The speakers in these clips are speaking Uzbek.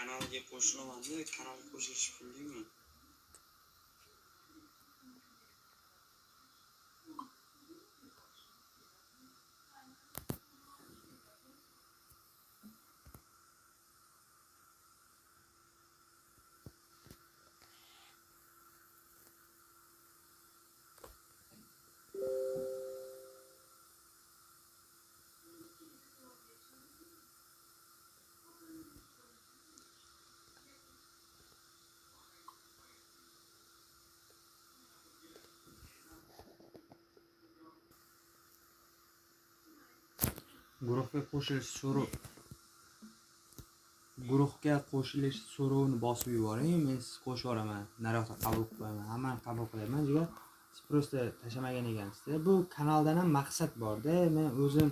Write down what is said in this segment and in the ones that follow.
Kanalga qo'shilaman-da, kanalga qo'shilish pullimi? Guruhga qo'shilish so'rovini bosib yuboring, men siz qo'shib yuboraman. Nariyoqda qabul qilib qo'yaman. Hammani qabul qilaman. Jigar, siz prosta tashamagan ekansiz. Bu kanaldan ham maqsad bor-da. Men o'zim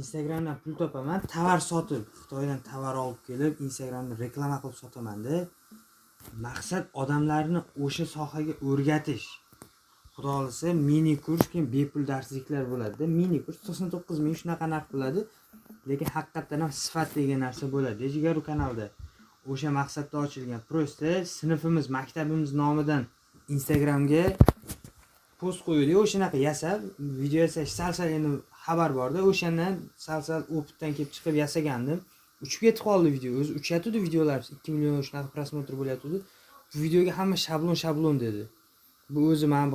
Instagramdan pul topaman, tovar sotib, Xitoydan tovar olib kelib, Instagramda reklama qilib sotaman-da. Maqsad odamlarni o'sha sohaga o'rgatish. Xudo xolasa mini kurs, keyin bepul darsliklar bo'ladi-da. Mini kurs 99 ming shunaqa narx bo'ladi. Lekin haqiqatan ham sifat degan narsa bo'ladi. Jigaru kanalda o'sha maqsadda ochilgan. Prosta sinfimiz, maktabimiz nomidan Instagramga post qo'ydik. O'shanaqa yasab, video yasash sal-sal endi xabar bor-da. O'shandan sal-sal opitdan kelib chiqib yasagandim. Uchib ketib qoldi video. O'zi uchayotdi videolar, 2 million shunaqa prosmotr bo'layotdi. Bu videoga hamma shablon dedi. Bu o'zi mana bu